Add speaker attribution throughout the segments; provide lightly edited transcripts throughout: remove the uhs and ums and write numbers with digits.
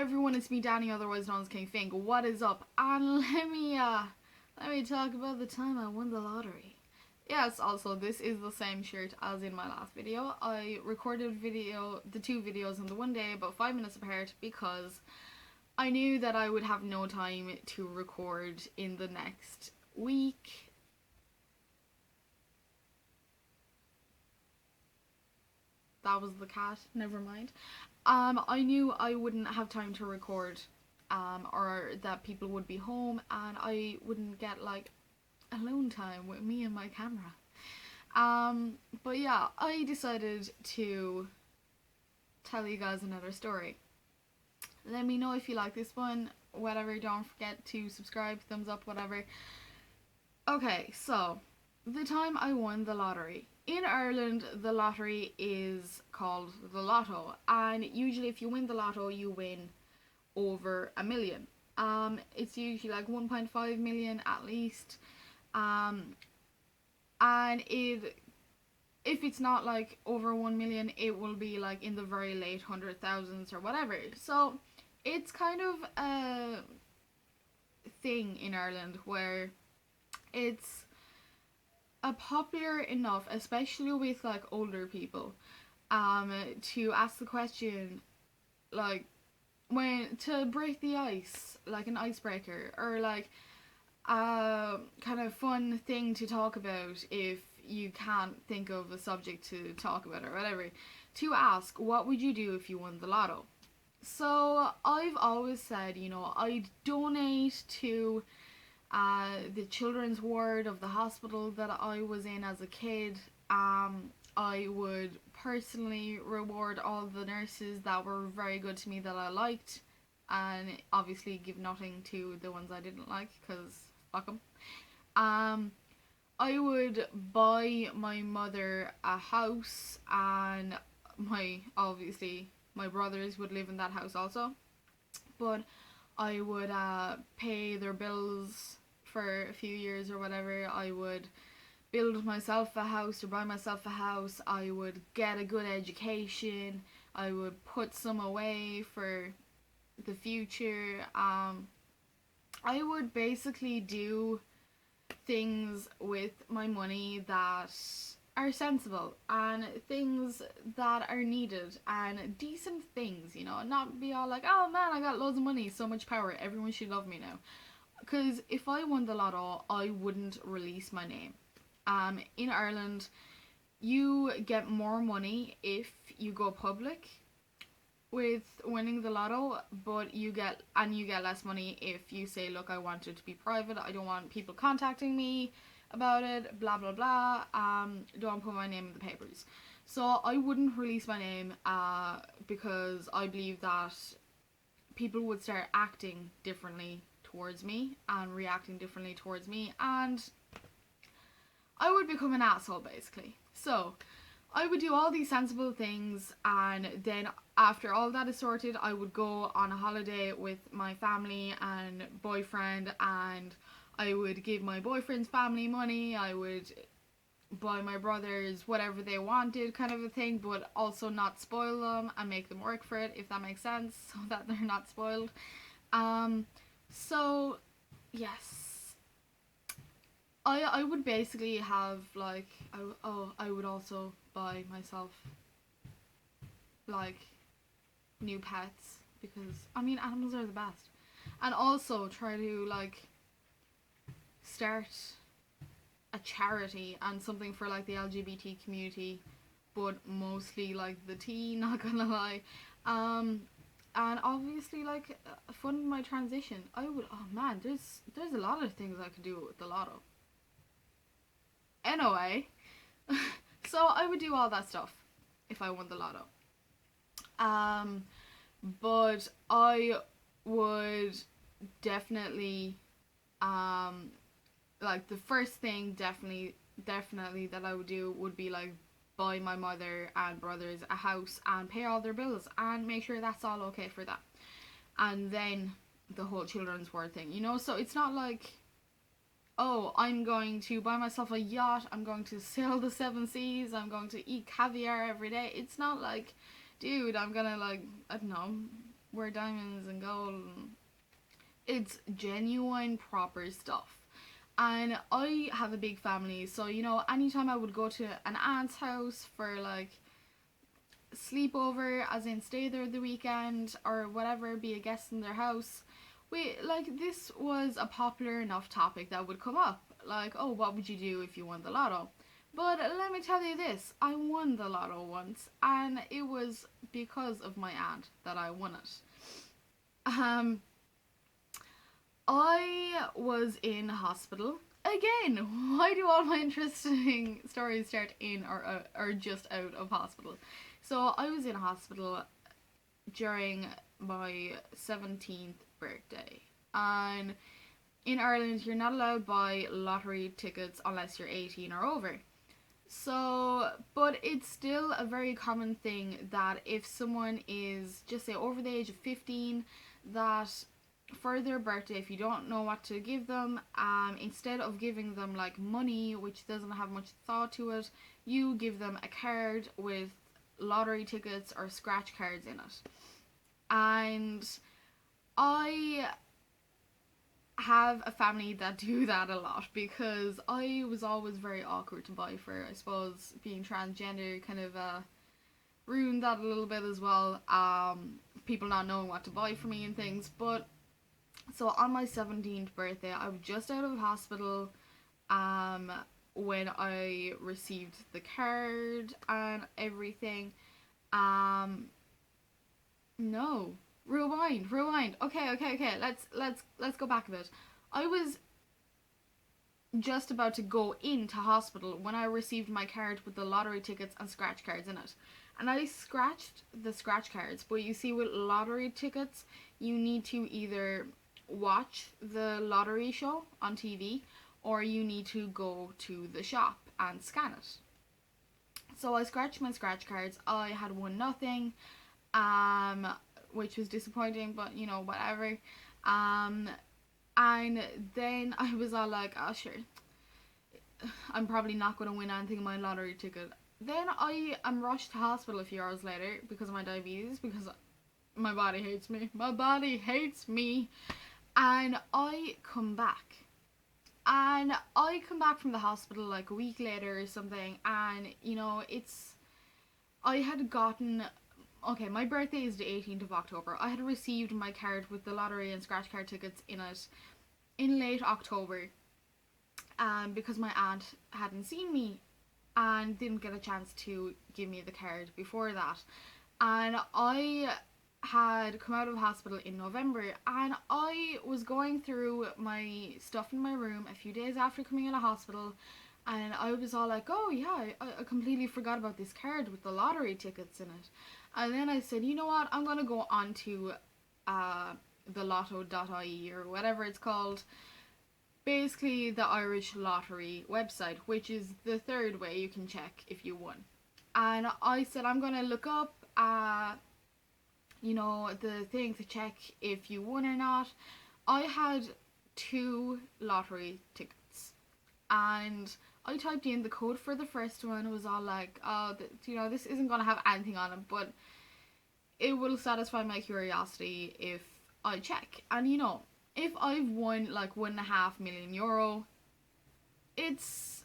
Speaker 1: everyone, it's me Danny, otherwise known as King Fink. What is up? And let me talk about the time I won the lottery. Yes, also this is the same shirt as in my last video. I recorded the two videos on the one day about 5 minutes apart because I knew that I would have no time to record in the next week. That was the cat, never mind. I knew I wouldn't have time to record, or that people would be home and I wouldn't get like alone time with me and my camera. But yeah, I decided to tell you guys another story. Let me know if you like this one, whatever, don't forget to subscribe, thumbs up, whatever. Okay, so, the time I won the lottery. In Ireland, the lottery is called the lotto, and usually if you win the lotto, you win over $1 million. It's usually like 1.5 million at least, and if it's not like over 1 million, it will be like in the very late 100,000s or whatever. So it's kind of a thing in Ireland where it's popular enough, especially with like older people, to ask the question, like, when to break the ice, like an icebreaker, or like a kind of fun thing to talk about if you can't think of a subject to talk about or whatever, to ask, what would you do if you won the lotto? So I've always said, I'd donate to the children's ward of the hospital that I was in as a kid. I would personally reward all the nurses that were very good to me that I liked, and obviously give nothing to the ones I didn't like, because fuck them. I would buy my mother a house, and my brothers would live in that house also, but I would pay their bills for a few years or whatever. I would build myself a house or buy myself a house. I would get a good education. I would put some away for the future. I would basically do things with my money that are sensible and things that are needed and decent things, not be all like, oh man, I got loads of money, so much power, everyone should love me now. Because if I won the lotto, I wouldn't release my name. In Ireland, you get more money if you go public with winning the lotto, but you get less money if you say, look, I want it to be private, I don't want people contacting me about it, blah blah blah, don't put my name in the papers. So I wouldn't release my name because I believe that people would start acting differently towards me and reacting differently towards me, and I would become an asshole basically. So I would do all these sensible things, and then after all that is sorted, I would go on a holiday with my family and boyfriend, and I would give my boyfriend's family money. I would buy my brothers whatever they wanted, kind of a thing, but also not spoil them and make them work for it, if that makes sense, so that they're not spoiled. So yes, I would basically have like, I would also buy myself like new pets, because animals are the best, and also try to like start a charity and something for like the LGBT community, but mostly like the tea, not gonna lie. And obviously like fund my transition. I would, oh man, there's a lot of things I could do with the lotto. Anyway, so I would do all that stuff if I won the lotto. But I would definitely, like the first thing definitely that I would do would be like buy my mother and brothers a house and pay all their bills and make sure that's all okay for them. And then the whole children's ward thing, so it's not like, oh, I'm going to buy myself a yacht, I'm going to sail the seven seas, I'm going to eat caviar every day. It's not like, dude, I'm gonna like, I don't know, wear diamonds and gold. It's genuine, proper stuff. And I have a big family, so anytime I would go to an aunt's house for like sleepover, as in stay there the weekend or whatever, be a guest in their house, this was a popular enough topic that would come up. Like, oh, what would you do if you won the lotto? But let me tell you this, I won the lotto once, and it was because of my aunt that I won it. Um, I was in hospital. Again, why do all my interesting stories start in or just out of hospital? So I was in hospital during my 17th birthday. And in Ireland, you're not allowed to buy lottery tickets unless you're 18 or over. So, but it's still a very common thing that if someone is, just say, over the age of 15, that for their birthday, if you don't know what to give them, instead of giving them like money, which doesn't have much thought to it, you give them a card with lottery tickets or scratch cards in it. And I have a family that do that a lot because I was always very awkward to buy for. I suppose being transgender kind of ruined that a little bit as well. People not knowing what to buy for me and things. But so on my 17th birthday, I was just out of hospital when I received the card and everything. No. Rewind. Okay. Let's go back a bit. I was just about to go into hospital when I received my card with the lottery tickets and scratch cards in it. And I scratched the scratch cards, but you see with lottery tickets, you need to either watch the lottery show on TV or you need to go to the shop and scan it. So I scratched my scratch cards. I had won nothing. Which was disappointing, but whatever. And then I was all like, oh sure, I'm probably not going to win anything in my lottery ticket. Then I am rushed to hospital a few hours later because of my diabetes, because my body hates me. My body hates me. And I come back. And I come back from the hospital like a week later or something, and I had gotten. Okay, my birthday is the 18th of October. I had received my card with the lottery and scratch card tickets in it in late October, because my aunt hadn't seen me and didn't get a chance to give me the card before that. And I had come out of hospital in November, and I was going through my stuff in my room a few days after coming out of hospital, and I was all like, oh yeah, I completely forgot about this card with the lottery tickets in it. And then I said, you know what, I'm going to go on to the lotto.ie or whatever it's called. Basically the Irish lottery website, which is the third way you can check if you won. And I said, I'm going to look up, the thing to check if you won or not. I had 2 lottery tickets. And I typed in the code for the first one. It was all like, oh, this isn't going to have anything on it, but it will satisfy my curiosity if I check. And if I've won like €1.5 million, it's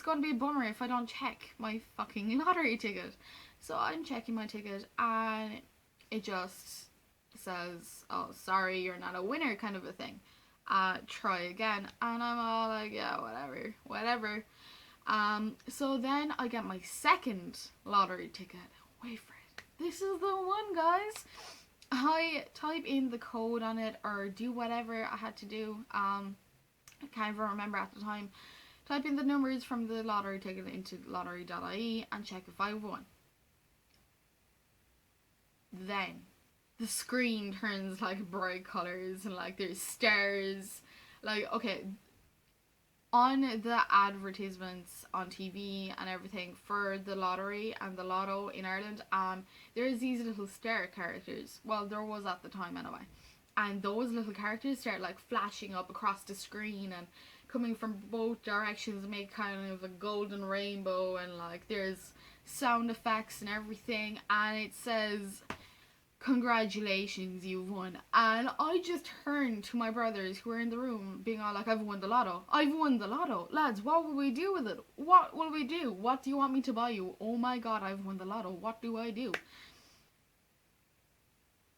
Speaker 1: going to be a bummer if I don't check my fucking lottery ticket. So I'm checking my ticket, and it just says, oh, sorry, you're not a winner, kind of a thing. Try again. And I'm all like, yeah, whatever. So then I get my second lottery ticket. Wait for it. This is the one, guys. I type in the code on it or do whatever I had to do. I can't even remember at the time. Type in the numbers from the lottery ticket into lottery.ie and check if I won. Then the screen turns like bright colours and like there's stars. Like, okay, on the advertisements on TV and everything for the lottery and the lotto in Ireland, there's these little star characters. Well, there was at the time anyway. And those little characters start like flashing up across the screen and coming from both directions, make kind of a golden rainbow, and like there's sound effects and everything, and it says congratulations, you've won. And I just turned to my brothers who were in the room, being all like, I've won the lotto. I've won the lotto. Lads, what will we do with it? What will we do? What do you want me to buy you? Oh my god, I've won the lotto. What do I do?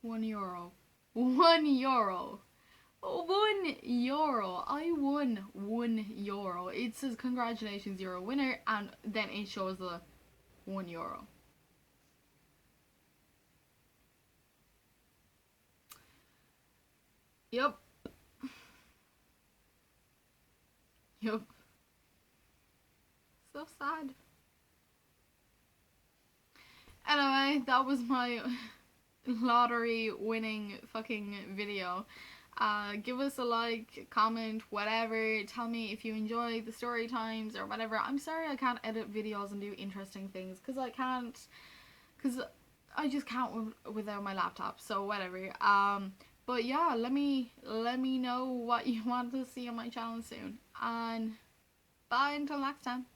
Speaker 1: €1. €1. €1. I won €1. It says congratulations, you're a winner, and then it shows the €1. Yep. Yep. So sad. Anyway, that was my lottery winning fucking video. Give us a like, comment, whatever. Tell me if you enjoy the story times or whatever. I'm sorry I can't edit videos and do interesting things because I just can't without my laptop. So whatever. But yeah, let me know what you want to see on my channel soon. And bye until next time.